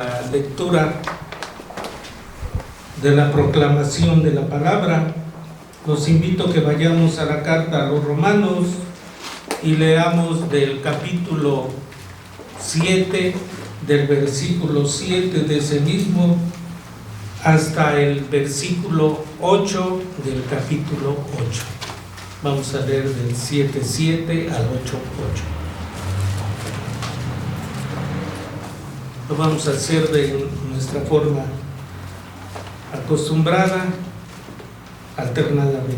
La lectura de la proclamación de la palabra. Los invito a que vayamos a la carta a los Romanos y leamos del capítulo 7, del versículo 7 de ese mismo hasta el versículo 8 del capítulo 8. Vamos a leer del 7:7 al 8:8. Lo vamos a hacer de nuestra forma acostumbrada, alternadamente.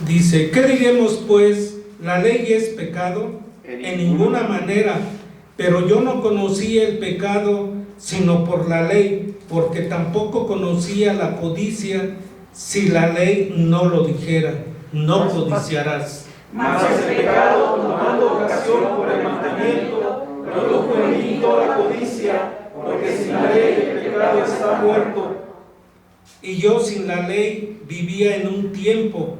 Dice: ¿qué diremos pues? ¿La ley es pecado? En ninguna manera, pero yo no conocía el pecado sino por la ley, porque tampoco conocía la codicia si la ley no lo dijera: no codiciarás. Mas el pecado, tomando ocasión por el mandamiento, produjo en mí toda codicia, porque sin la ley el pecado está muerto. Y yo sin la ley vivía en un tiempo,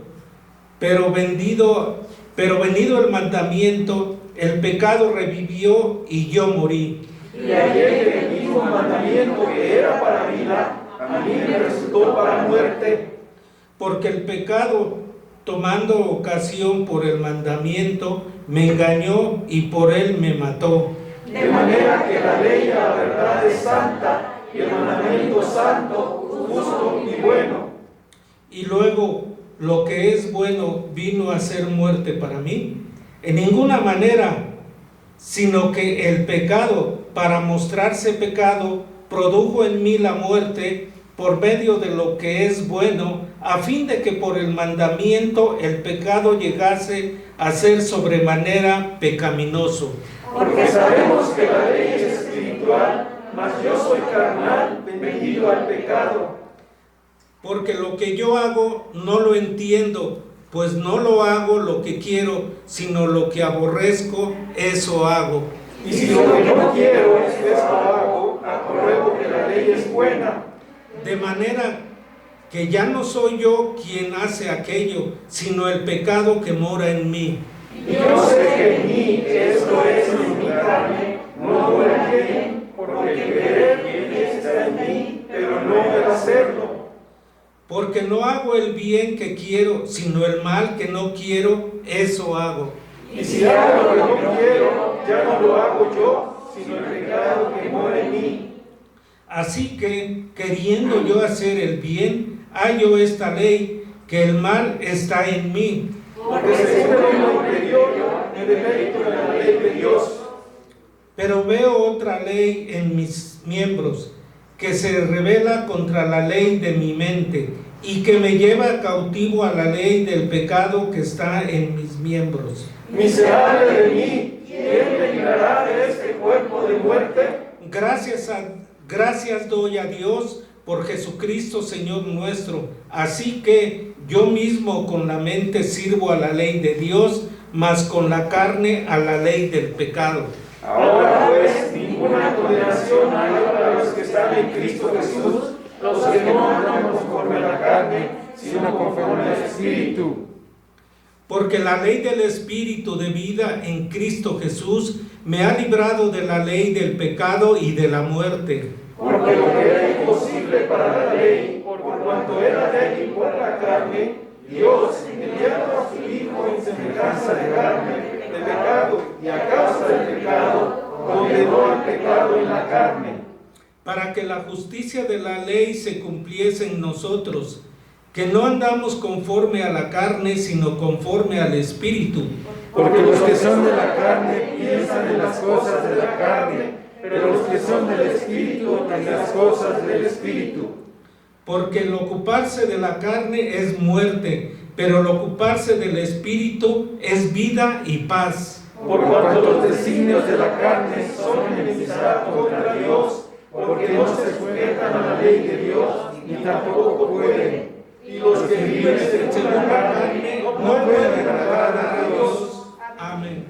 pero venido el mandamiento, el pecado revivió y yo morí. Y hallé que el mismo mandamiento que era para vida, a mí me resultó para muerte. Porque el pecado, tomando ocasión por el mandamiento, me engañó y por él me mató. De manera que la ley, la verdad, es santa, y el mandamiento santo, justo y bueno. Y luego, lo que es bueno vino a ser muerte para mí. En ninguna manera, sino que el pecado, para mostrarse pecado, produjo en mí la muerte por medio de lo que es bueno, a fin de que por el mandamiento el pecado llegase a ser sobremanera pecaminoso. Porque sabemos que la ley es espiritual, mas yo soy carnal, vendido al pecado. Porque lo que yo hago no lo entiendo, pues no lo hago lo que quiero, sino lo que aborrezco, eso hago. Y si lo que no quiero es lo hago, apruebo que la ley es buena. De manera que ya no soy yo quien hace aquello, sino el pecado que mora en mí. Y yo sé que en mí, esto es en mi carne, no mora bien, porque el querer bien está en mí, pero no el hacerlo. Porque no hago el bien que quiero, sino el mal que no quiero, eso hago. Y si hago lo que no quiero, ya no lo hago yo, sino el pecado que mora en mí. Así que, queriendo yo hacer el bien, hallo esta ley, que el mal está en mí. Porque según lo interior, me deleito en la ley de Dios. Pero veo otra ley en mis miembros, que se rebela contra la ley de mi mente, y que me lleva cautivo a la ley del pecado que está en mis miembros. Miserable de mí, ¿quién me librará de este cuerpo de muerte? Gracias doy a Dios por Jesucristo Señor nuestro. Así que yo mismo con la mente sirvo a la ley de Dios, mas con la carne a la ley del pecado. Ahora pues ninguna condenación hay para los que están en Cristo Jesús, los que no andan conforme a la carne, sino conforme al Espíritu. Porque la ley del Espíritu de vida en Cristo Jesús me ha librado de la ley del pecado y de la muerte. Porque lo que era imposible para la ley, por cuanto era débil por la carne, Dios, enviando a su Hijo en semejanza de carne, de pecado, y a causa del pecado, condenó al pecado en la carne. Para que la justicia de la ley se cumpliese en nosotros, que no andamos conforme a la carne, sino conforme al Espíritu. Porque los que son de la carne piensan en las cosas de la carne, pero los que son del Espíritu en las cosas del Espíritu. Porque el ocuparse de la carne es muerte, pero el ocuparse del Espíritu es vida y paz. Por cuanto los designios de la carne son enemistad contra Dios, porque no se sujetan a la ley de Dios, ni tampoco pueden. Y los que viven según la carne no pueden agradar a Dios. Amén.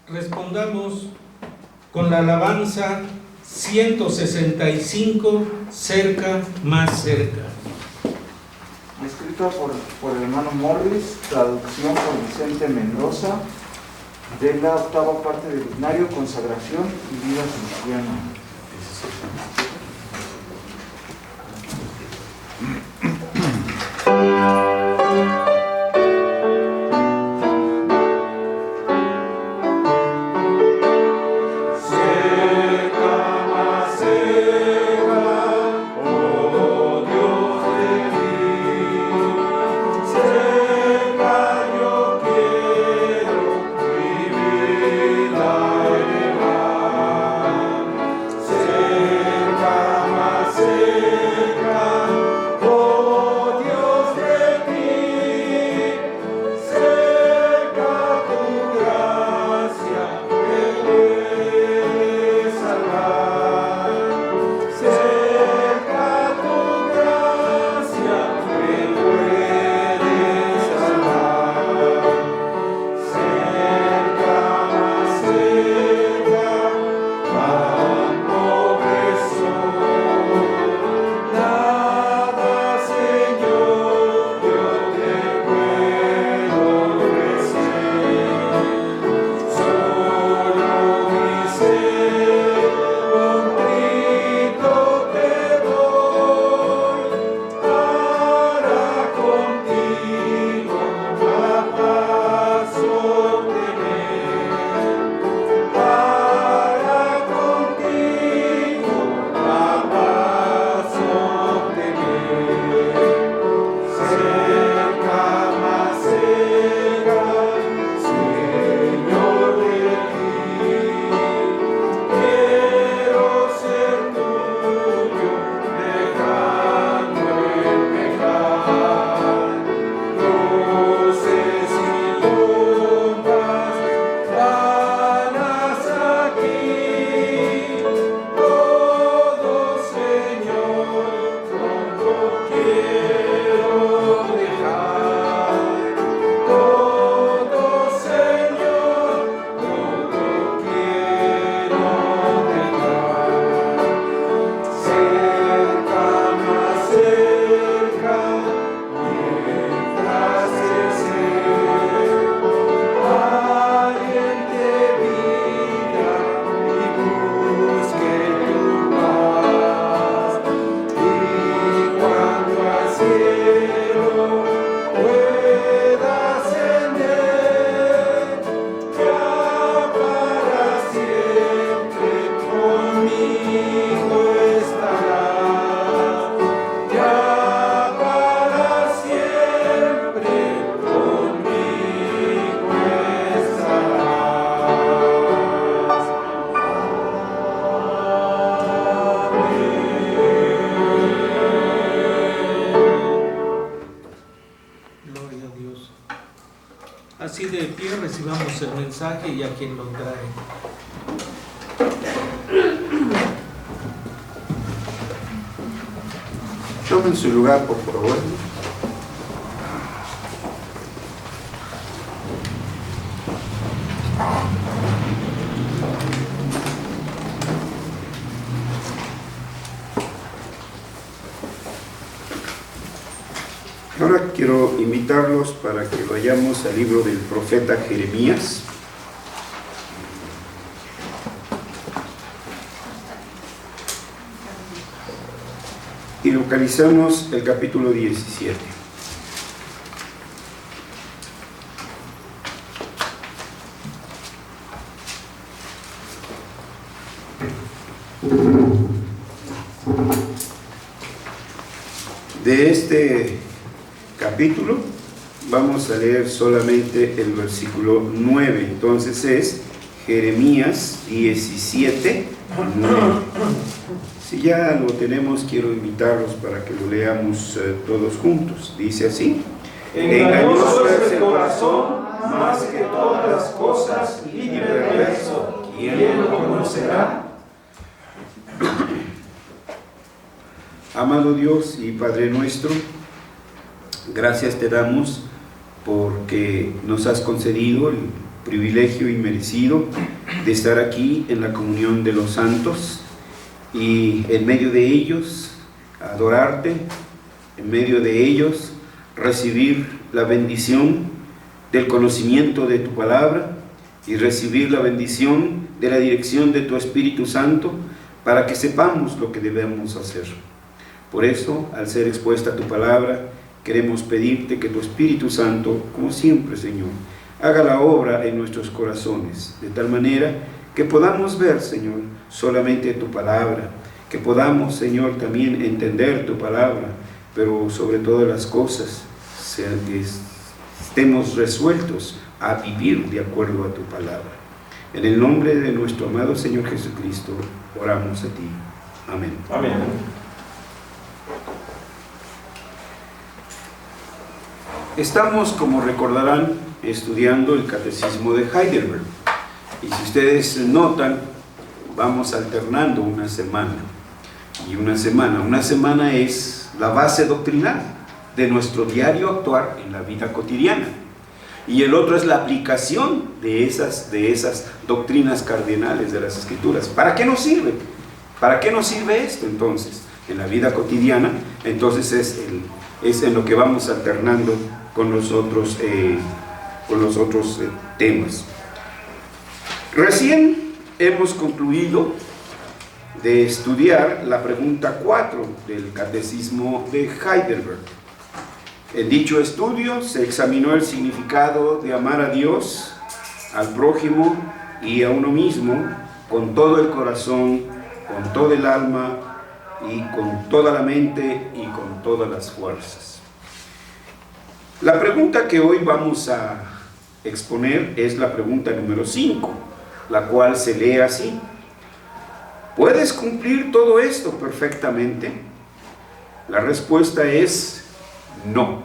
Respondamos con la alabanza 165, cerca, más cerca. Escrito por el hermano Morris, traducción por Vicente Mendoza. de la octava parte del Himnario, Consagración y Vida Cristiana. Así de pie recibamos el mensaje y a quien lo trae. Tomen su lugar, por favor. Ahora quiero invitarlos para que vayamos al libro del profeta Jeremías. Y localizamos el capítulo 17. De este capítulo vamos a leer solamente el versículo 9, entonces es Jeremías 17, 9. Si ya lo tenemos, quiero invitarlos para que lo leamos todos juntos. Dice así: engañoso es el corazón más que todas las cosas y perverso, ¿quién lo conocerá? Amado Dios y Padre nuestro, gracias te damos porque nos has concedido el privilegio inmerecido de estar aquí en la comunión de los santos y en medio de ellos adorarte, en medio de ellos recibir la bendición del conocimiento de tu palabra y recibir la bendición de la dirección de tu Espíritu Santo para que sepamos lo que debemos hacer. Por eso, al ser expuesta tu palabra, queremos pedirte que tu Espíritu Santo, como siempre, Señor, haga la obra en nuestros corazones, de tal manera que podamos ver, Señor, solamente tu palabra, que podamos, Señor, también entender tu palabra, pero sobre todas las cosas, que estemos resueltos a vivir de acuerdo a tu palabra. En el nombre de nuestro amado Señor Jesucristo, oramos a ti. Amén. Amén. Estamos, como recordarán, estudiando el Catecismo de Heidelberg. Y si ustedes notan, vamos alternando una semana y una semana. Una semana es la base doctrinal de nuestro diario actuar en la vida cotidiana. Y el otro es la aplicación de esas doctrinas cardinales de las Escrituras. ¿Para qué nos sirve? ¿Para qué nos sirve esto entonces? En la vida cotidiana, entonces es en lo que vamos alternando con los otros temas. Recién hemos concluido de estudiar la pregunta 4 del Catecismo de Heidelberg. En dicho estudio se examinó el significado de amar a Dios, al prójimo y a uno mismo con todo el corazón, con todo el alma y con toda la mente y con todas las fuerzas. La pregunta que hoy vamos a exponer es la pregunta número 5, la cual se lee así: ¿puedes cumplir todo esto perfectamente? La respuesta es no,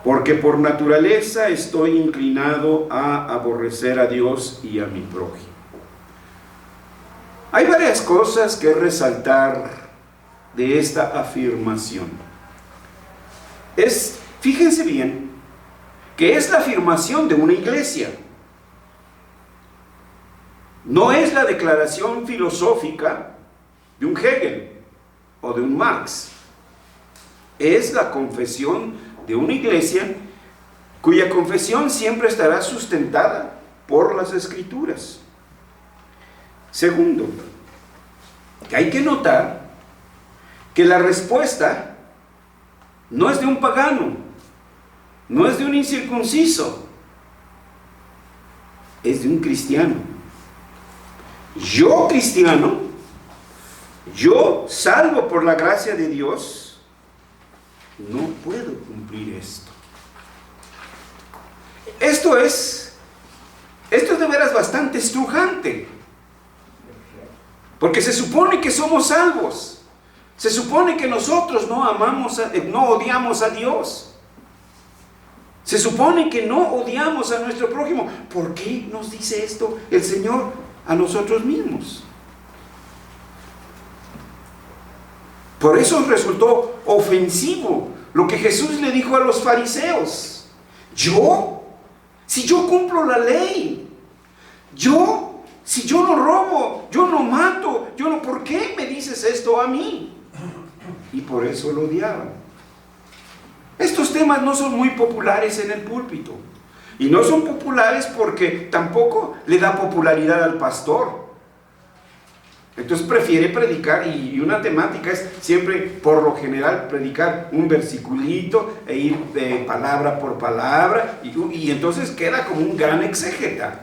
porque por naturaleza estoy inclinado a aborrecer a Dios y a mi prójimo. Hay varias cosas que resaltar de esta afirmación. Fíjense bien, que es la afirmación de una iglesia. No es la declaración filosófica de un Hegel o de un Marx. Es la confesión de una iglesia cuya confesión siempre estará sustentada por las Escrituras. Segundo, que hay que notar que la respuesta no es de un pagano, no es de un incircunciso, es de un cristiano. Yo, cristiano, yo, salvo por la gracia de Dios, no puedo cumplir esto. Esto es de veras bastante estrujante, porque se supone que somos salvos, se supone que nosotros no odiamos a Dios, se supone que no odiamos a nuestro prójimo. ¿Por qué nos dice esto el Señor a nosotros mismos? Por eso resultó ofensivo lo que Jesús le dijo a los fariseos. Si yo cumplo la ley, si yo no robo, yo no mato, ¿por qué me dices esto a mí? Y por eso lo odiaban. Estos temas no son muy populares en el púlpito. Y no son populares porque tampoco le da popularidad al pastor. Entonces prefiere predicar, y una temática es siempre, por lo general, predicar un versiculito e ir de palabra por palabra, y entonces queda como un gran exégeta.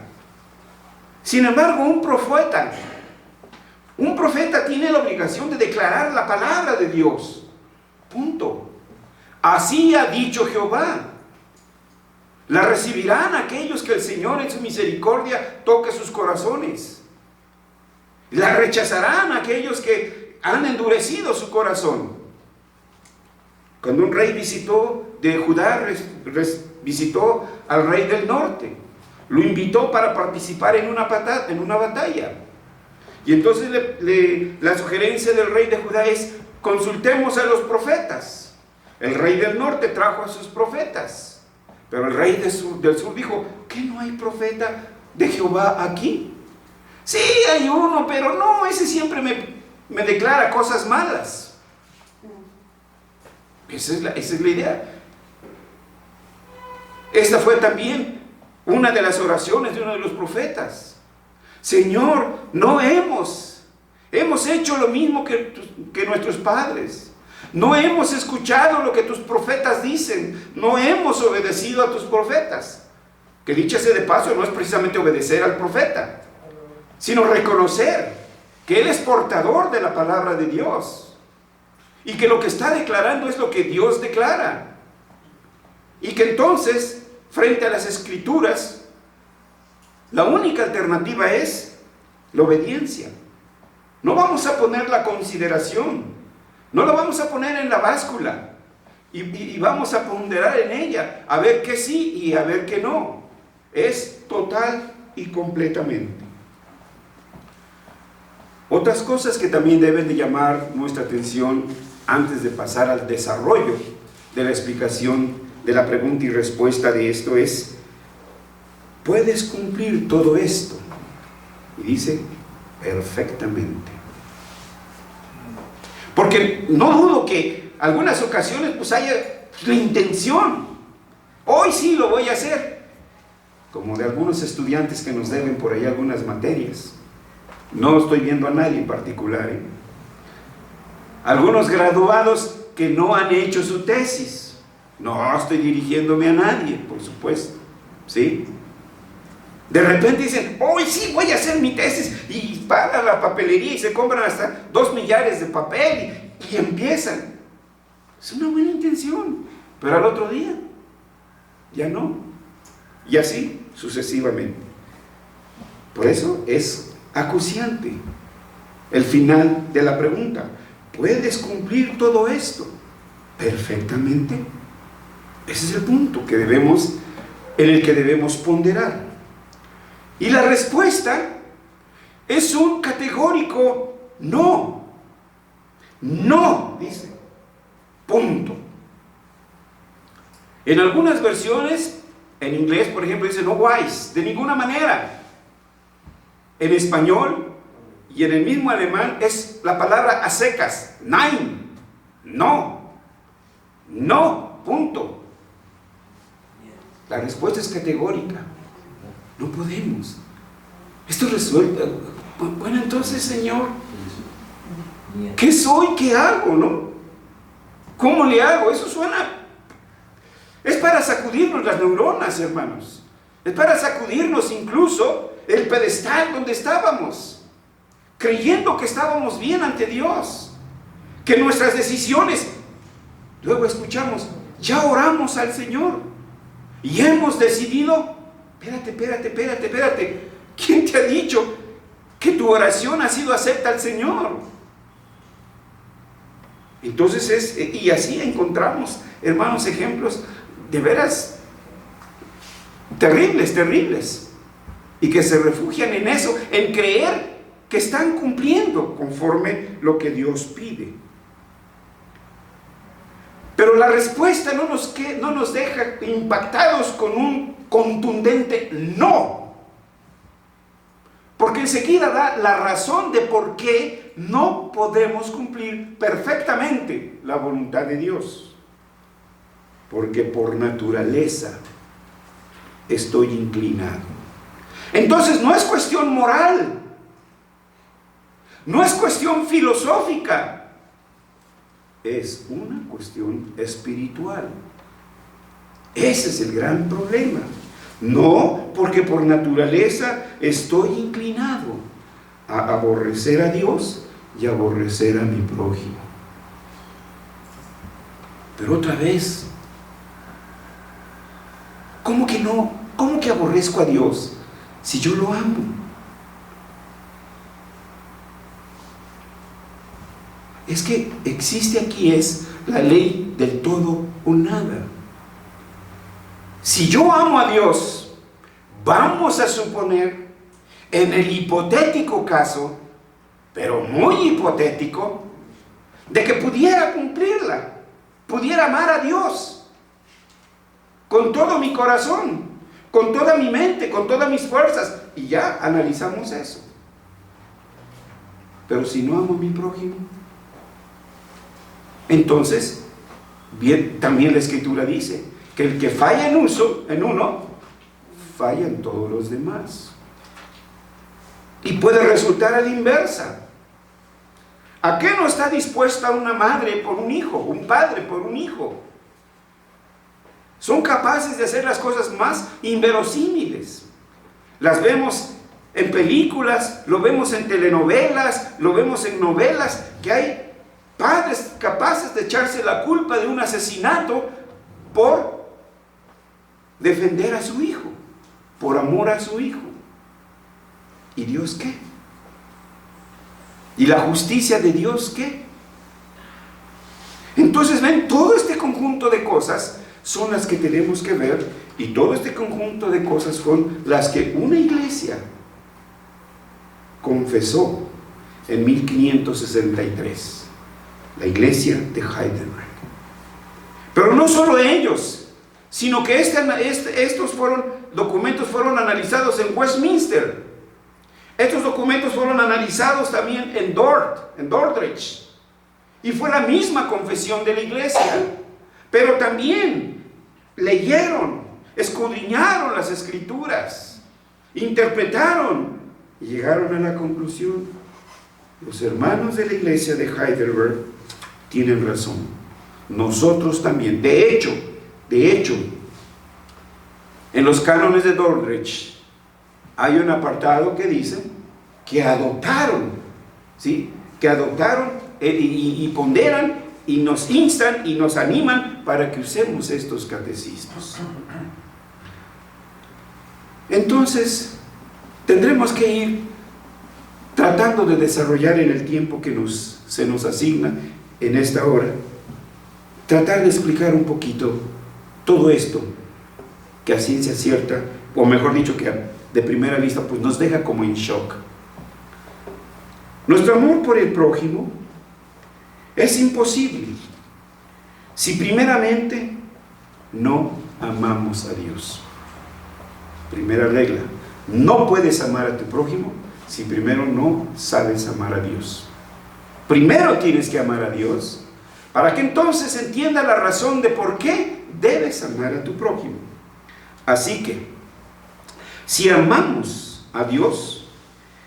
Sin embargo, un profeta tiene la obligación de declarar la palabra de Dios. Punto. Así ha dicho Jehová. La recibirán aquellos que el Señor en su misericordia toque sus corazones. La rechazarán aquellos que han endurecido su corazón. Cuando un rey visitó de Judá, visitó al rey del norte, lo invitó para participar en una batalla. Y entonces la sugerencia del rey de Judá es: consultemos a los profetas. El rey del norte trajo a sus profetas, pero el rey del sur dijo: ¿qué no hay profeta de Jehová aquí? Sí, hay uno, pero no, ese siempre me declara cosas malas. Esa es la idea. Esta fue también una de las oraciones de uno de los profetas. Señor, no hemos hecho lo mismo que nuestros padres. No hemos escuchado lo que tus profetas dicen. No hemos obedecido a tus profetas. Que dicho sea de paso, no es precisamente obedecer al profeta, sino reconocer que él es portador de la palabra de Dios y que lo que está declarando es lo que Dios declara, y que entonces frente a las escrituras la única alternativa es la obediencia. No vamos a poner la consideración, no la vamos a poner en la báscula y vamos a ponderar en ella a ver qué sí y a ver qué no. Es total y completamente. Otras cosas que también deben de llamar nuestra atención antes de pasar al desarrollo de la explicación de la pregunta y respuesta de esto es: ¿puedes cumplir todo esto? Y dice, perfectamente. Porque no dudo que algunas ocasiones pues haya la intención, hoy sí lo voy a hacer, como de algunos estudiantes que nos deben por ahí algunas materias. No estoy viendo a nadie en particular, ¿eh? Algunos graduados que no han hecho su tesis. No estoy dirigiéndome a nadie, por supuesto, ¿sí? De repente dicen, hoy sí voy a hacer mi tesis, y pagan la papelería y se compran hasta 2 millares de papel y empiezan. Es una buena intención, pero al otro día ya no, y así sucesivamente. Por eso es acuciante el final de la pregunta: ¿puedes cumplir todo esto? Perfectamente. Ese es el punto en el que debemos ponderar. Y la respuesta es un categórico no. No, dice. Punto. En algunas versiones, en inglés, por ejemplo, dice no wise, de ninguna manera. En español y en el mismo alemán es la palabra a secas, nein, no, no, punto. La respuesta es categórica. No podemos. Esto resulta, bueno, entonces, Señor, ¿qué soy? ¿Qué hago? ¿No? ¿Cómo le hago? Eso suena, es para sacudirnos las neuronas, hermanos. Es para sacudirnos incluso el pedestal donde estábamos, creyendo que estábamos bien ante Dios, que nuestras decisiones, luego escuchamos, ya oramos al Señor y hemos decidido. Espérate. ¿Quién te ha dicho que tu oración ha sido acepta al Señor? Entonces y así encontramos, hermanos, ejemplos de veras terribles, y que se refugian en eso, en creer que están cumpliendo conforme lo que Dios pide. Pero la respuesta no nos deja impactados con un contundente no, porque enseguida da la razón de por qué no podemos cumplir perfectamente la voluntad de Dios. Porque por naturaleza estoy inclinado. Entonces no es cuestión moral, no es cuestión filosófica, es una cuestión espiritual. Ese es el gran problema. No, porque por naturaleza estoy inclinado a aborrecer a Dios y a aborrecer a mi prójimo. Pero otra vez, ¿cómo que no? ¿Cómo que aborrezco a Dios si yo lo amo? Es que existe aquí la ley del todo o nada. Si yo amo a Dios, vamos a suponer, en el hipotético caso, pero muy hipotético, de que pudiera cumplirla, pudiera amar a Dios con todo mi corazón, con toda mi mente, con todas mis fuerzas, y ya analizamos eso. Pero si no amo a mi prójimo, entonces, bien, también la Escritura dice que el que falla en uno, fallan todos los demás. Y puede resultar a la inversa. ¿A qué no está dispuesta una madre por un hijo, un padre por un hijo? Son capaces de hacer las cosas más inverosímiles. Las vemos en películas, lo vemos en telenovelas, lo vemos en novelas, que hay padres capaces de echarse la culpa de un asesinato por defender a su hijo, por amor a su hijo. ¿Y Dios qué? ¿Y la justicia de Dios qué? Entonces ven, todo este conjunto de cosas son las que tenemos que ver, y todo este conjunto de cosas son las que una iglesia confesó en 1563, la iglesia de Heidelberg. Pero no solo ellos, sino que estos documentos fueron analizados en Westminster. Estos documentos fueron analizados también en Dordrecht, y fue la misma confesión de la iglesia. Pero también leyeron, escudriñaron las escrituras, interpretaron y llegaron a la conclusión: los hermanos de la iglesia de Heidelberg tienen razón, nosotros también. De hecho, en los cánones de Dordrecht hay un apartado que dice que adoptaron, ¿sí? Que adoptaron y ponderan y nos instan y nos animan para que usemos estos catecismos. Entonces, tendremos que ir tratando de desarrollar en el tiempo que se nos asigna en esta hora, tratar de explicar un poquito todo esto que a ciencia cierta, o mejor dicho, que de primera vista pues nos deja como en shock. Nuestro amor por el prójimo es imposible si primeramente no amamos a Dios. Primera regla: no puedes amar a tu prójimo si primero no sabes amar a Dios. Primero tienes que amar a Dios para que entonces entienda la razón de por qué debes amar a tu prójimo. Así que, si amamos a Dios,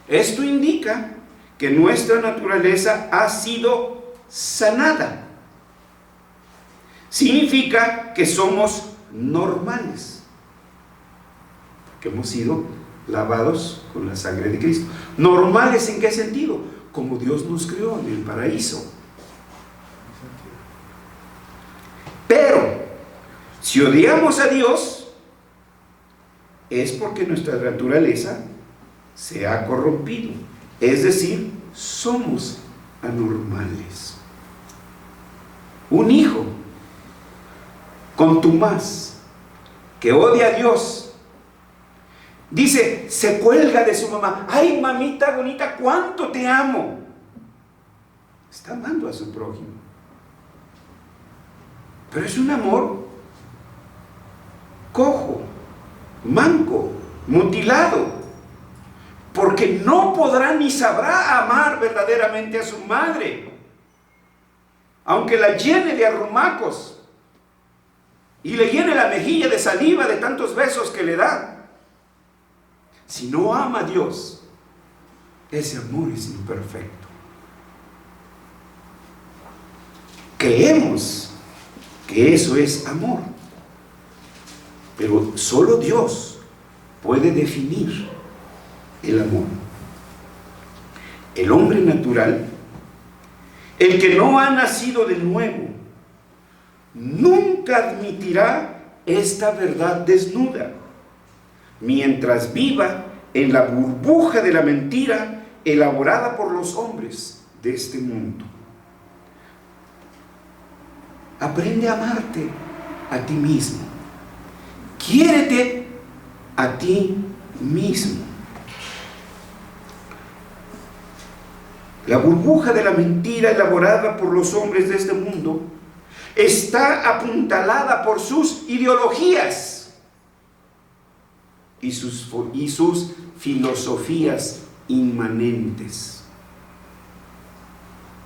esto indica que nuestra naturaleza ha sido sanada. Significa que somos normales, que hemos sido lavados con la sangre de Cristo. ¿Normales en qué sentido? Como Dios nos creó en el paraíso. Pero, si odiamos a Dios, es porque nuestra naturaleza se ha corrompido. Es decir, somos anormales. Un hijo contumaz que odia a Dios, dice, se cuelga de su mamá: ay, mamita bonita, cuánto te amo. Está amando a su prójimo, pero es un amor cojo, manco, mutilado, porque no podrá ni sabrá amar verdaderamente a su madre, aunque la llene de arrumacos y le llene la mejilla de saliva de tantos besos que le da. Si no ama a Dios, ese amor es imperfecto. Creemos que eso es amor, pero solo Dios puede definir el amor. El hombre natural, el que no ha nacido de nuevo, nunca admitirá esta verdad desnuda, mientras viva en la burbuja de la mentira elaborada por los hombres de este mundo. Aprende a amarte a ti mismo. Quiérete a ti mismo. La burbuja de la mentira elaborada por los hombres de este mundo está apuntalada por sus ideologías y sus filosofías inmanentes.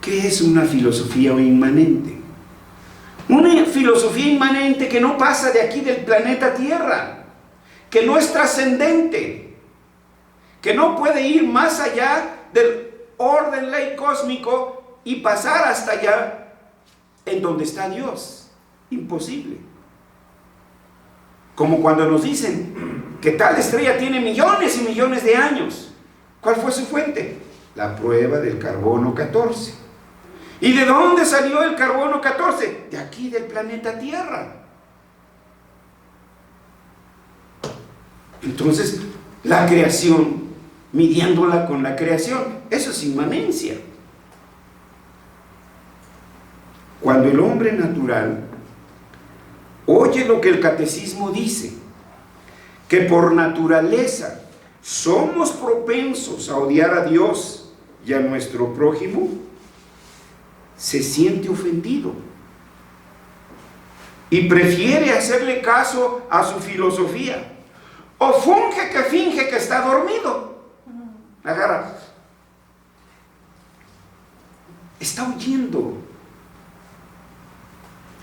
¿Qué es una filosofía inmanente? Una filosofía inmanente que no pasa de aquí del planeta Tierra, que no es trascendente, que no puede ir más allá del orden, ley cósmico y pasar hasta allá en donde está Dios. Imposible. Como cuando nos dicen que tal estrella tiene millones y millones de años. ¿Cuál fue su fuente? La prueba del carbono 14. ¿Y de dónde salió el carbono 14? De aquí, del planeta Tierra. Entonces, la creación, midiéndola con la creación, eso es inmanencia. Cuando el hombre natural oye lo que el catecismo dice, que por naturaleza somos propensos a odiar a Dios y a nuestro prójimo, se siente ofendido y prefiere hacerle caso a su filosofía, o finge que está dormido. Agarra, está huyendo.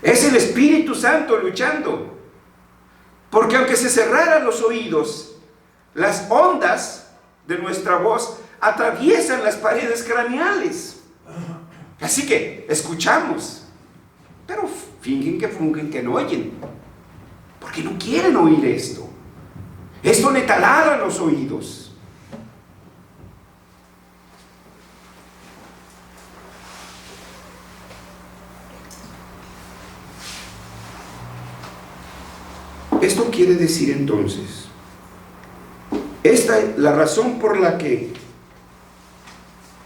Es el Espíritu Santo luchando, porque aunque se cerraran los oídos, las ondas de nuestra voz atraviesan las paredes craneales. Así que escuchamos, pero fingen que no oyen, porque no quieren oír esto. Esto le taladra los oídos. Esto quiere decir entonces, esta es la razón por la que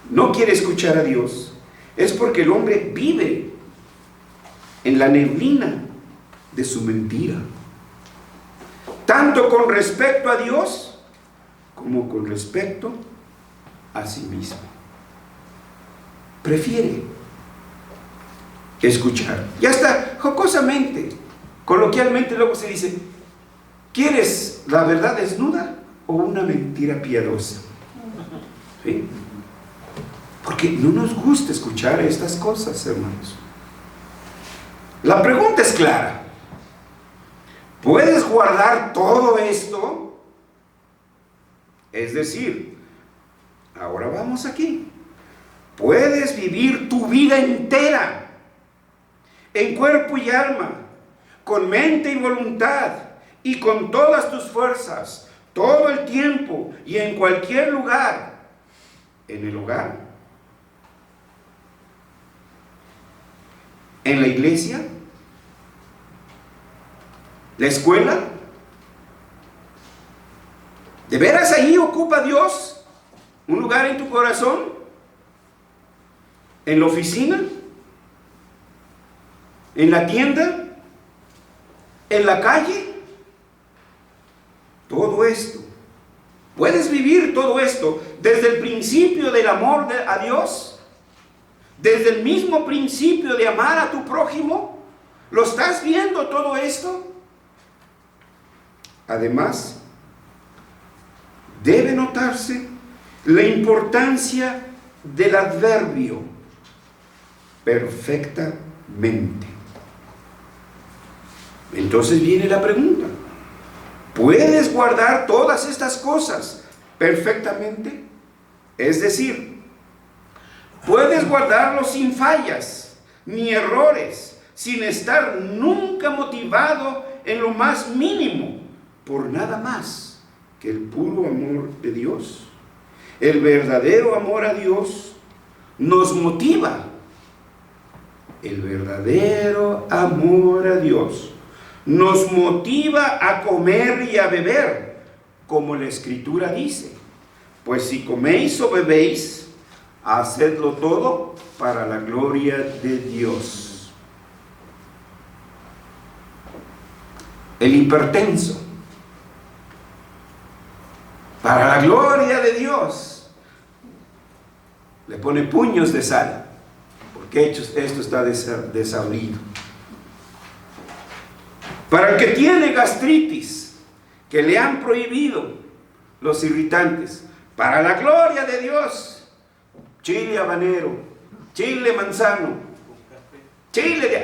no quiere escuchar a Dios, es porque el hombre vive en la neblina de su mentira, tanto con respecto a Dios como con respecto a sí mismo. Prefiere escuchar. Ya está, jocosamente, coloquialmente luego se dice, ¿quieres la verdad desnuda o una mentira piadosa? ¿Sí? Porque no nos gusta escuchar estas cosas, hermanos. La pregunta es clara. ¿Puedes guardar todo esto? Es decir, ahora vamos aquí. ¿Puedes vivir tu vida entera, en cuerpo y alma, con mente y voluntad, y con todas tus fuerzas, todo el tiempo y en cualquier lugar, en el hogar, en la iglesia, la escuela? ¿De veras ahí ocupa Dios un lugar en tu corazón? ¿En la oficina? ¿En la tienda? ¿En la calle? Todo esto. ¿Puedes vivir todo esto desde el principio del amor a Dios? ¿Desde el mismo principio de amar a tu prójimo? ¿Lo estás viendo todo esto? Además, debe notarse la importancia del adverbio perfectamente. Entonces viene la pregunta: ¿puedes guardar todas estas cosas perfectamente? Es decir, ¿puedes guardarlo sin fallas ni errores, sin estar nunca motivado en lo más mínimo por nada más que el puro amor de Dios? El verdadero amor a Dios nos motiva. El verdadero amor a Dios nos motiva a comer y a beber, como la Escritura dice: pues si coméis o bebéis, hacedlo todo para la gloria de Dios. El hipertenso, para la gloria de Dios, le pone puños de sal, porque esto está desabrido. Para el que tiene gastritis, que le han prohibido los irritantes, para la gloria de Dios, chile habanero, chile manzano, chile de...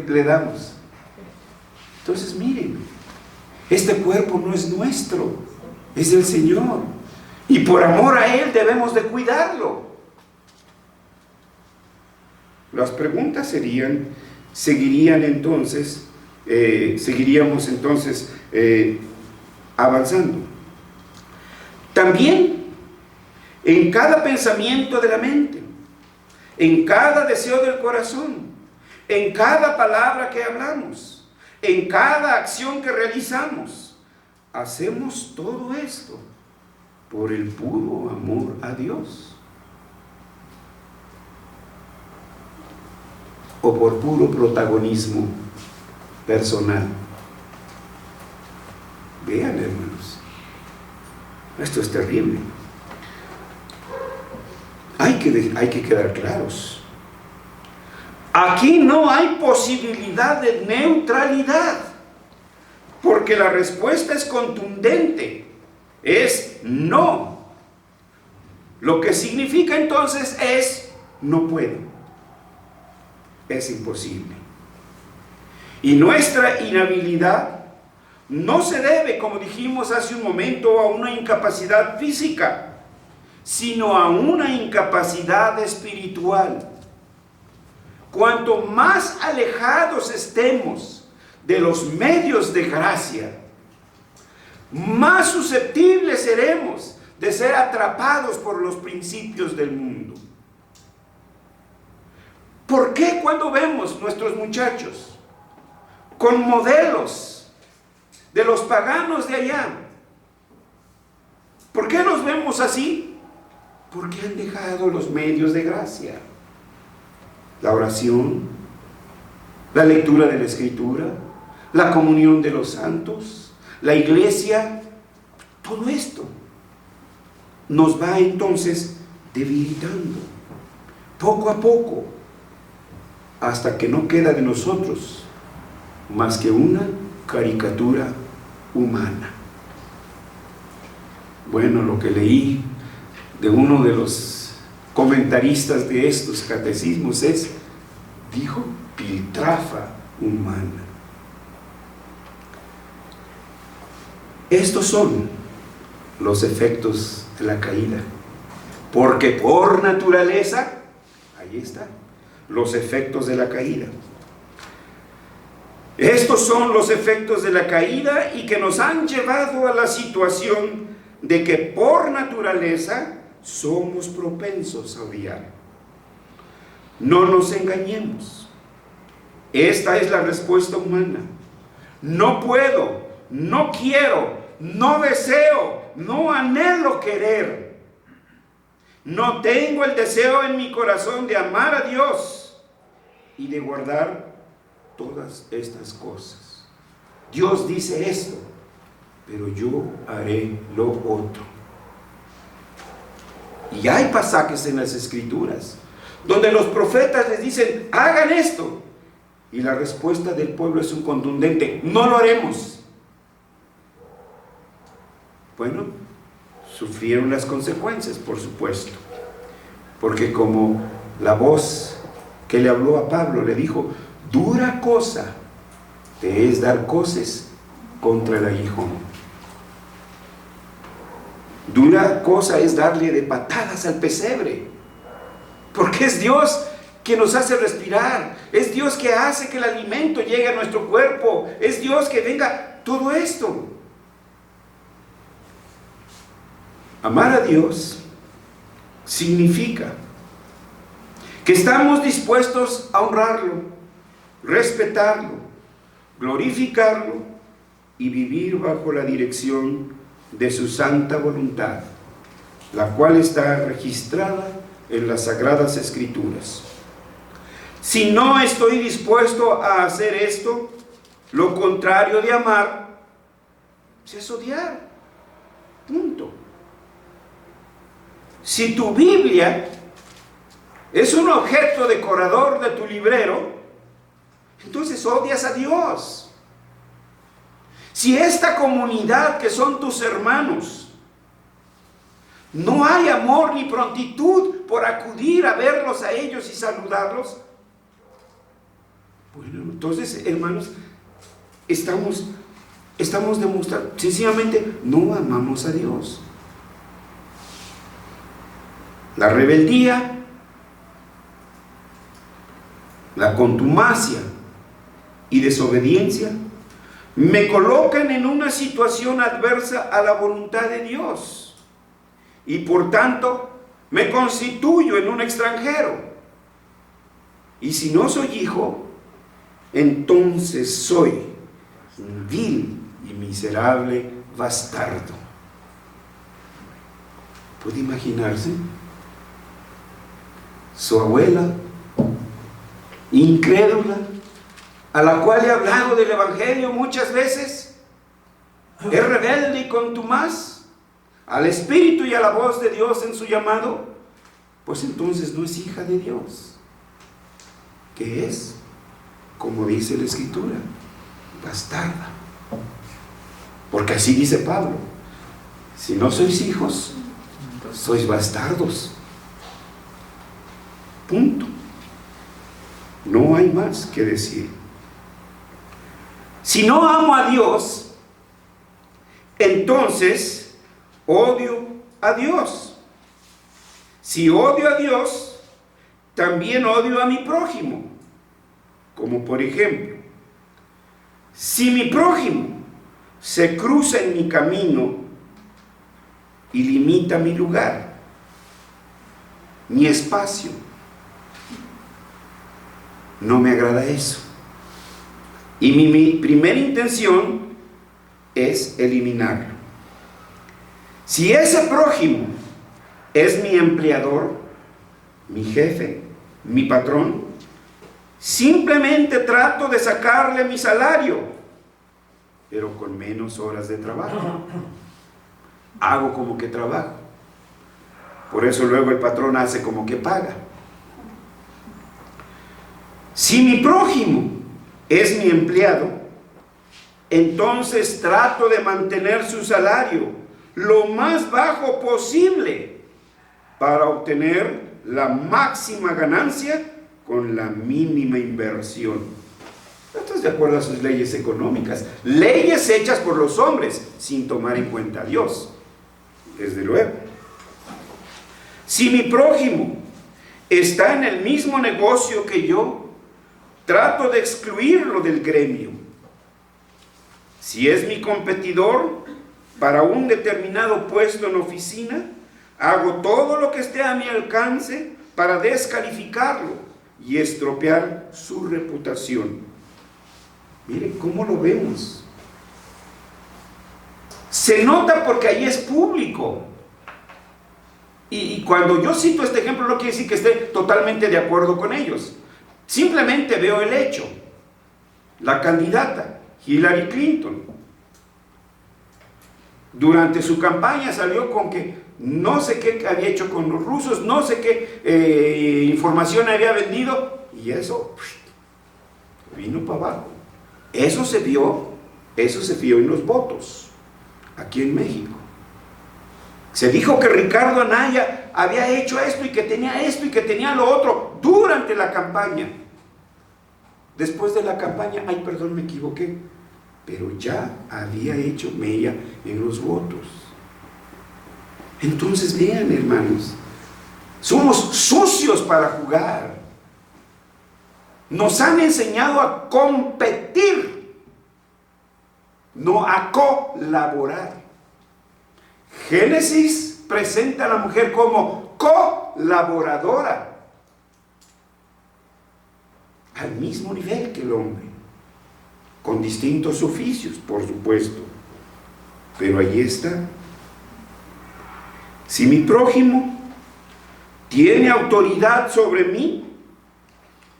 le damos. Entonces miren, este cuerpo no es nuestro, es del Señor. Y por amor a Él debemos de cuidarlo. Las preguntas seguiríamos entonces avanzando. También en cada pensamiento de la mente, en cada deseo del corazón, en cada palabra que hablamos, en cada acción que realizamos, hacemos todo esto por el puro amor a Dios o por puro protagonismo personal. Vean, hermanos, esto es terrible. Hay que quedar claros. Aquí no hay posibilidad de neutralidad, porque la respuesta es contundente, es no. Lo que significa entonces es no puedo, es imposible. Y nuestra inhabilidad no se debe, como dijimos hace un momento, a una incapacidad física, sino a una incapacidad espiritual. Cuanto más alejados estemos de los medios de gracia, más susceptibles seremos de ser atrapados por los principios del mundo. ¿Por qué cuando vemos nuestros muchachos con modelos de los paganos de allá, por qué los vemos así? Porque han dejado los medios de gracia. La oración, la lectura de la Escritura, la comunión de los santos, la iglesia, todo esto nos va entonces debilitando poco a poco, hasta que no queda de nosotros más que una caricatura humana. Bueno, lo que leí de uno de los comentaristas de estos catecismos dijo piltrafa humana. Estos son los efectos de la caída, porque por naturaleza, ahí está, los efectos de la caída. Estos son los efectos de la caída y que nos han llevado a la situación de que por naturaleza somos propensos a odiar. No nos engañemos. Esta es la respuesta humana. No puedo, no quiero, no deseo, no anhelo querer. No tengo el deseo en mi corazón de amar a Dios y de guardar todas estas cosas. Dios dice esto, pero yo haré lo otro. Y hay pasajes en las Escrituras donde los profetas les dicen, hagan esto. Y la respuesta del pueblo es un contundente, no lo haremos. Bueno, sufrieron las consecuencias, por supuesto. Porque como la voz que le habló a Pablo le dijo, dura cosa te es dar coces contra el aguijón. Dura cosa es darle de patadas al pesebre, porque es Dios que nos hace respirar, es Dios que hace que el alimento llegue a nuestro cuerpo, es Dios que venga todo esto. Amar a Dios significa que estamos dispuestos a honrarlo, respetarlo, glorificarlo y vivir bajo la dirección de su santa voluntad, la cual está registrada en las Sagradas Escrituras. Si no estoy dispuesto a hacer esto, lo contrario de amar es odiar. Punto. Si tu Biblia es un objeto decorador de tu librero, entonces odias a Dios. Si esta comunidad que son tus hermanos, no hay amor ni prontitud por acudir a verlos a ellos y saludarlos, bueno, entonces, hermanos, estamos demostrando, sencillamente no amamos a Dios. La rebeldía, la contumacia y desobediencia me colocan en una situación adversa a la voluntad de Dios y por tanto me constituyo en un extranjero. Y si no soy hijo, entonces soy un vil y miserable bastardo. ¿Puede imaginarse? Su abuela, incrédula, a la cual he hablado del Evangelio muchas veces, es rebelde y contumaz al Espíritu y a la voz de Dios en su llamado, pues entonces no es hija de Dios. ¿Qué es? Como dice la Escritura, bastarda. Porque así dice Pablo: si no sois hijos, sois bastardos. Punto. No hay más que decir. Si no amo a Dios, entonces odio a Dios. Si odio a Dios, también odio a mi prójimo. Como por ejemplo, si mi prójimo se cruza en mi camino y limita mi lugar, mi espacio, no me agrada eso. Y mi primera intención es eliminarlo. Si ese prójimo es mi empleador, mi jefe, mi patrón, simplemente trato de sacarle mi salario, pero con menos horas de trabajo. Hago como que trabajo. Por eso luego el patrón hace como que paga. Si mi prójimo es mi empleado, entonces trato de mantener su salario lo más bajo posible para obtener la máxima ganancia con la mínima inversión. ¿Estás de acuerdo a sus leyes económicas? Leyes hechas por los hombres sin tomar en cuenta a Dios, desde luego. Si mi prójimo está en el mismo negocio que yo, trato de excluirlo del gremio. Si es mi competidor para un determinado puesto en oficina, hago todo lo que esté a mi alcance para descalificarlo y estropear su reputación. Miren cómo lo vemos. Se nota porque ahí es público. Y cuando yo cito este ejemplo no quiere decir que esté totalmente de acuerdo con ellos. Simplemente veo el hecho. La candidata Hillary Clinton, durante su campaña salió con que no sé qué había hecho con los rusos, no sé qué información había vendido, y eso vino para abajo. Eso se vio en los votos aquí en México. Se dijo que Ricardo Anaya había hecho esto y que tenía lo otro durante la campaña. Después de la campaña, ay, perdón, me equivoqué, pero ya había hecho mella en los votos. Entonces vean, hermanos, somos sucios para jugar. Nos han enseñado a competir, no a colaborar. Génesis presenta a la mujer como colaboradora, al mismo nivel que el hombre, con distintos oficios, por supuesto, pero ahí está. Si mi prójimo tiene autoridad sobre mí,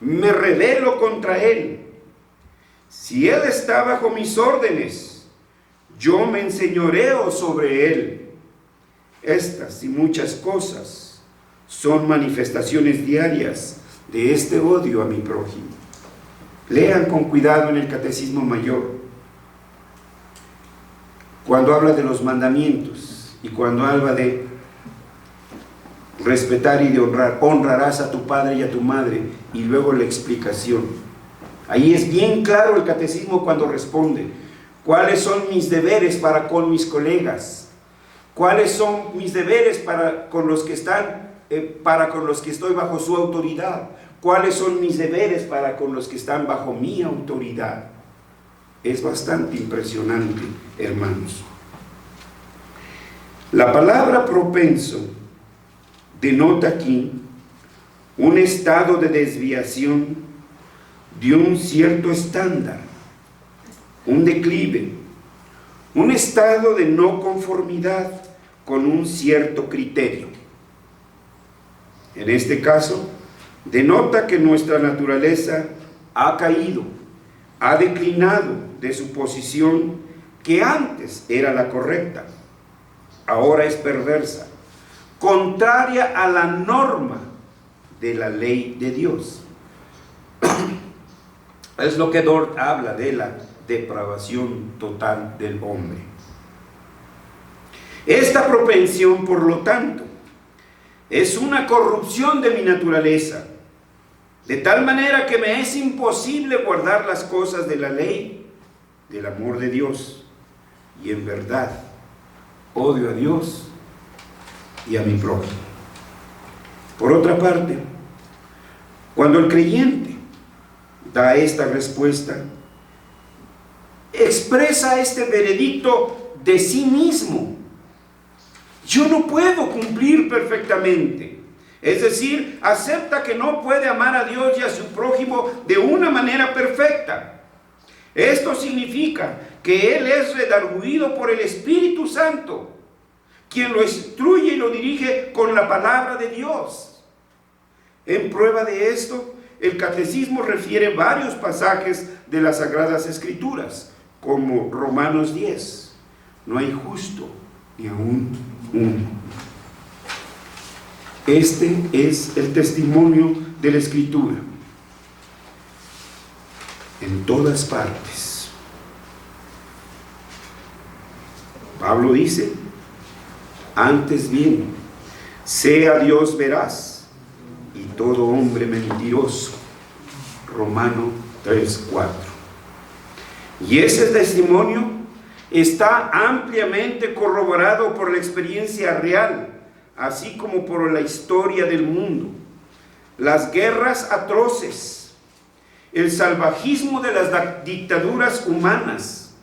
me rebelo contra él. Si él está bajo mis órdenes, yo me enseñoreo sobre él. Estas y muchas cosas son manifestaciones diarias de este odio a mi prójimo. Lean con cuidado en el Catecismo Mayor, cuando habla de los mandamientos y cuando habla de respetar y de honrar. Honrarás a tu padre y a tu madre, y luego la explicación. Ahí es bien claro el catecismo cuando responde: ¿cuáles son mis deberes para con mis colegas? ¿Cuáles son mis deberes para con los que estoy bajo su autoridad? ¿Cuáles son mis deberes para con los que están bajo mi autoridad? Es bastante impresionante, hermanos. La palabra propenso denota aquí un estado de desviación de un cierto estándar, un declive, un estado de no conformidad con un cierto criterio. En este caso, denota que nuestra naturaleza ha caído, ha declinado de su posición que antes era la correcta, ahora es perversa, contraria a la norma de la ley de Dios. Es lo que Dort habla de la depravación total del hombre. Esta propensión, por lo tanto, es una corrupción de mi naturaleza, de tal manera que me es imposible guardar las cosas de la ley, del amor de Dios, y en verdad odio a Dios y a mi prójimo. Por otra parte, cuando el creyente da esta respuesta, expresa este veredicto de sí mismo: yo no puedo cumplir perfectamente. Es decir, acepta que no puede amar a Dios y a su prójimo de una manera perfecta. Esto significa que él es redarguido por el Espíritu Santo, quien lo instruye y lo dirige con la palabra de Dios. En prueba de esto, el catecismo refiere varios pasajes de las Sagradas Escrituras, como Romanos 10. No hay justo ni aún uno. Este es el testimonio de la Escritura en todas partes. Pablo dice: antes bien, sea Dios veraz y todo hombre mentiroso. Romano 3:4. Y ese testimonio está ampliamente corroborado por la experiencia real, así como por la historia del mundo. Las guerras atroces, el salvajismo de las dictaduras humanas,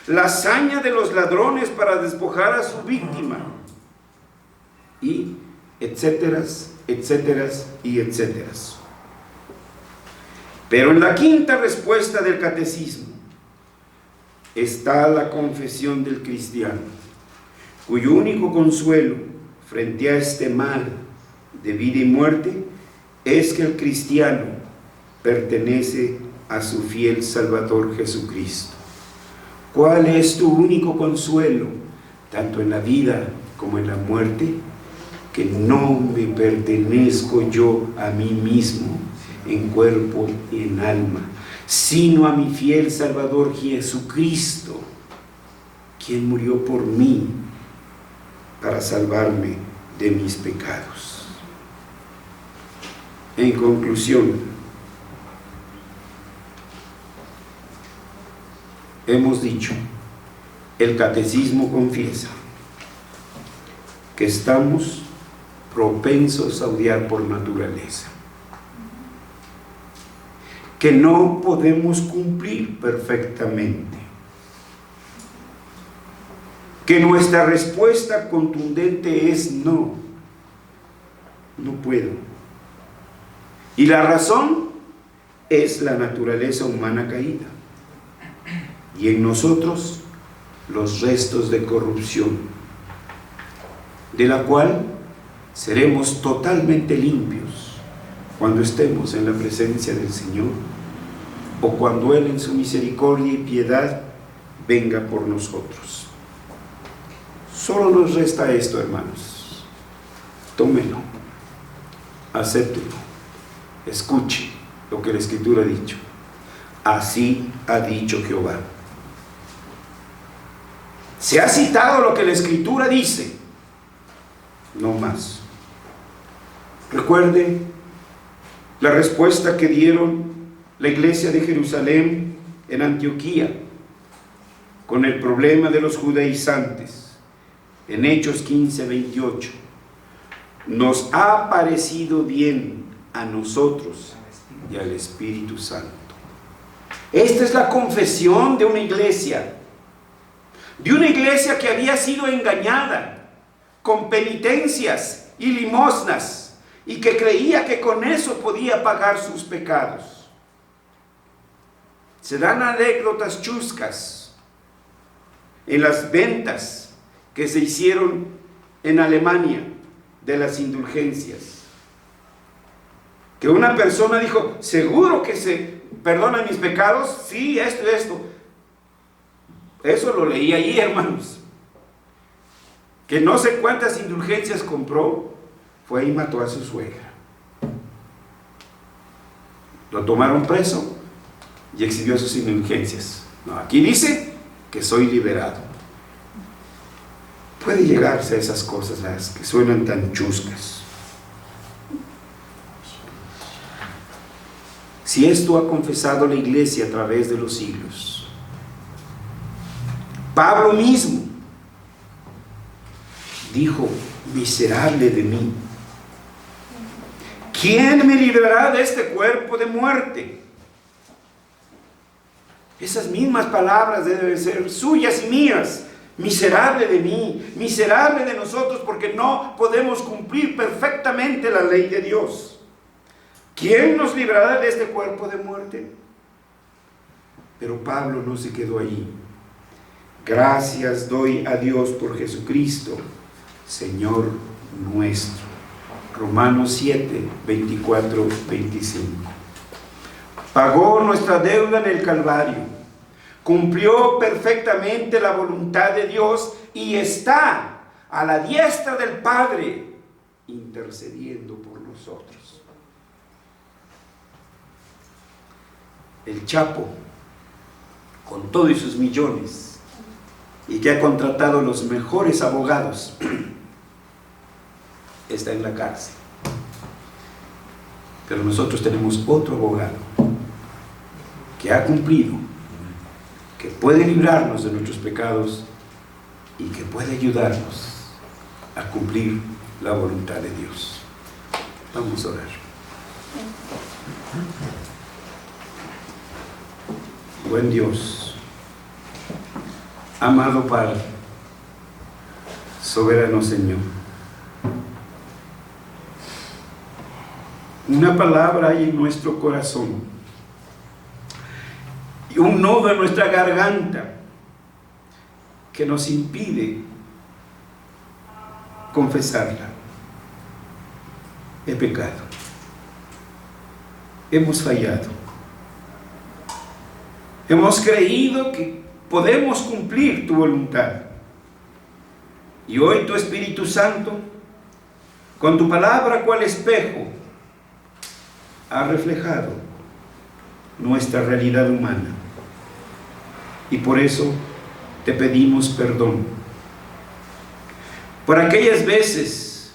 la hazaña de los ladrones para despojar a su víctima, y etcétera, etcétera y etcétera. Pero en la quinta respuesta del catecismo está la confesión del cristiano, cuyo único consuelo frente a este mal de vida y muerte es que el cristiano pertenece a su fiel Salvador Jesucristo. ¿Cuál es tu único consuelo, tanto en la vida como en la muerte? Que no me pertenezco yo a mí mismo en cuerpo y en alma, sino a mi fiel Salvador Jesucristo, quien murió por mí para salvarme de mis pecados. En conclusión, hemos dicho, el catecismo confiesa que estamos propensos a odiar por naturaleza, que no podemos cumplir perfectamente, que nuestra respuesta contundente es no puedo. Y la razón es la naturaleza humana caída, y en nosotros los restos de corrupción, de la cual seremos totalmente limpios cuando estemos en la presencia del Señor, o cuando Él en su misericordia y piedad venga por nosotros. Solo nos resta esto, hermanos. Tómelo, acéptelo, escuche lo que la Escritura ha dicho. Así ha dicho Jehová. Se ha citado lo que la Escritura dice, no más. Recuerde la respuesta que dieron la iglesia de Jerusalén en Antioquía con el problema de los judaizantes en Hechos 15:28. Nos ha parecido bien a nosotros y al Espíritu Santo. Esta es la confesión de una iglesia que había sido engañada con penitencias y limosnas y que creía que con eso podía pagar sus pecados. Se dan anécdotas chuscas en las ventas que se hicieron en Alemania de las indulgencias, que una persona dijo: ¿seguro que se perdonan mis pecados? Sí, esto. Eso lo leí allí, hermanos. Que no sé cuántas indulgencias compró, fue y mató a su suegra. Lo tomaron preso y exhibió sus indulgencias. No, aquí dice que soy liberado. Puede llegarse a esas cosas, las que suenan tan chuscas. Si esto ha confesado la iglesia a través de los siglos, Pablo mismo dijo: miserable de mí, ¿quién me librará de este cuerpo de muerte? Esas mismas palabras deben ser suyas y mías. Miserable de mí, miserable de nosotros, porque no podemos cumplir perfectamente la ley de Dios. ¿Quién nos librará de este cuerpo de muerte? Pero Pablo no se quedó allí. Gracias doy a Dios por Jesucristo, Señor nuestro. Romanos 7, 24, 25. Pagó nuestra deuda en el Calvario, cumplió perfectamente la voluntad de Dios y está a la diestra del Padre intercediendo por nosotros. El Chapo, con todo y sus millones, y que ha contratado los mejores abogados, está en la cárcel. Pero nosotros tenemos otro abogado que ha cumplido, que puede librarnos de nuestros pecados y que puede ayudarnos a cumplir la voluntad de Dios. Vamos a orar. Buen Dios, amado Padre, soberano Señor, una palabra hay en nuestro corazón y un nudo en nuestra garganta que nos impide confesarla. He pecado, hemos fallado, hemos creído que podemos cumplir tu voluntad, y hoy tu Espíritu Santo, con tu palabra cual espejo, ha reflejado nuestra realidad humana. Y por eso te pedimos perdón por aquellas veces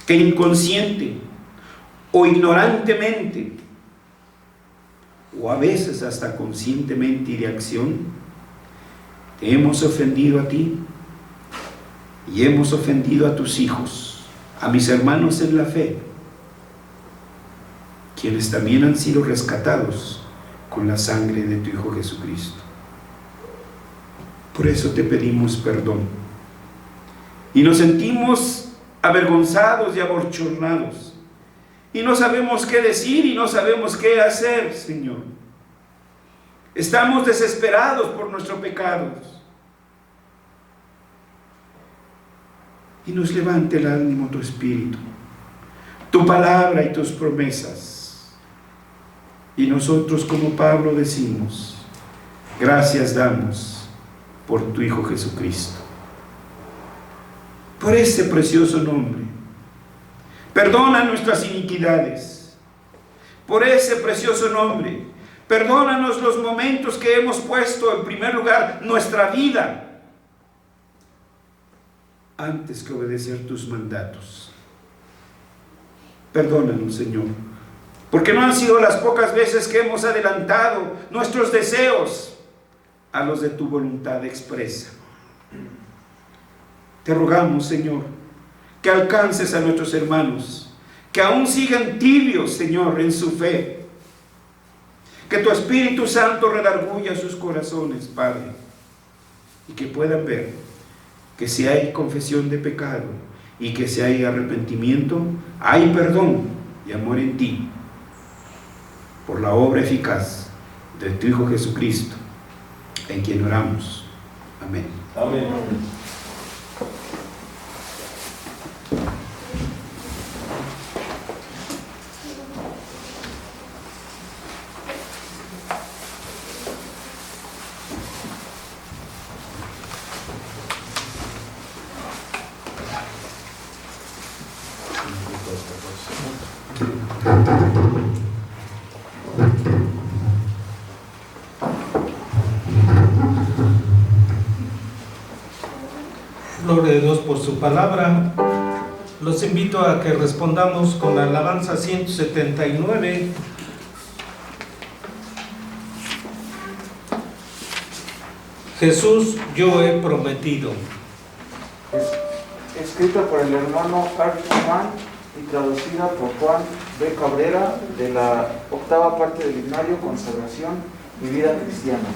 que inconsciente o ignorantemente, o a veces hasta conscientemente y de acción, te hemos ofendido a ti y hemos ofendido a tus hijos, a mis hermanos en la fe, quienes también han sido rescatados con la sangre de tu Hijo Jesucristo. Por eso te pedimos perdón. Y nos sentimos avergonzados y abochornados. Y no sabemos qué decir y no sabemos qué hacer, Señor. Estamos desesperados por nuestros pecados. Y nos levante el ánimo tu Espíritu, tu palabra y tus promesas. Y nosotros, como Pablo, decimos: gracias damos por tu Hijo Jesucristo, por ese precioso nombre. Perdona nuestras iniquidades, por ese precioso nombre. Perdónanos los momentos que hemos puesto en primer lugar nuestra vida antes que obedecer tus mandatos. Perdónanos, Señor, porque no han sido las pocas veces que hemos adelantado nuestros deseos a los de tu voluntad expresa. Te rogamos, Señor, que alcances a nuestros hermanos, que aún sigan tibios, Señor, en su fe. Que tu Espíritu Santo redarguya sus corazones, Padre, y que puedan ver que si hay confesión de pecado y que si hay arrepentimiento, hay perdón y amor en ti, por la obra eficaz de tu Hijo Jesucristo, en quien oramos. Amén. Amén. Gloria a Dios por su palabra. Los invito a que respondamos con la alabanza 179. Jesús, yo he prometido. Escrita por el hermano Arthur Mann y traducida por Juan B. Cabrera, de la octava parte del himnario Consagración y Vida Cristiana.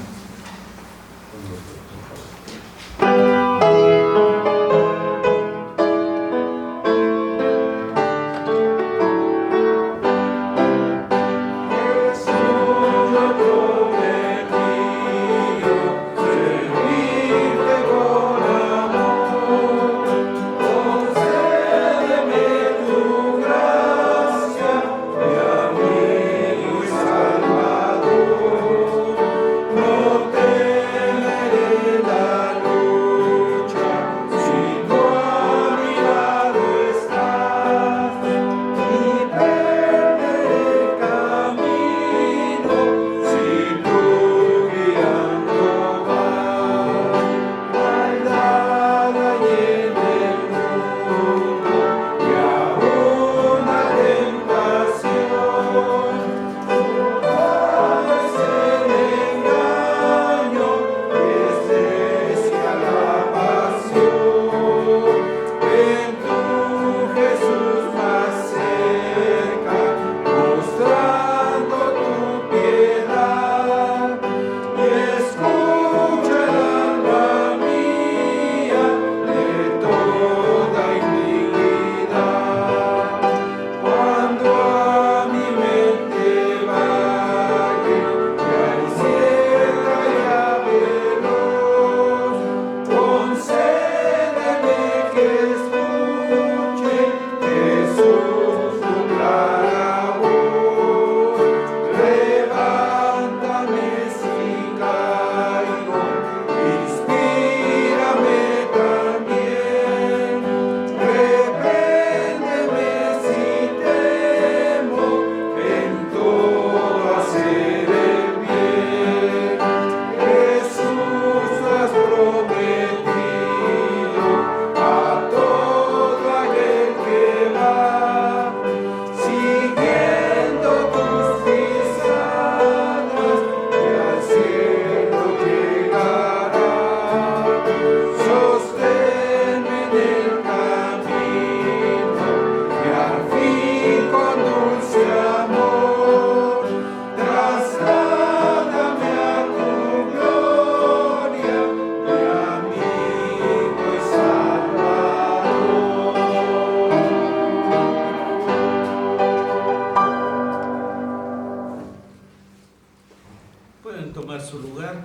Pueden tomar su lugar.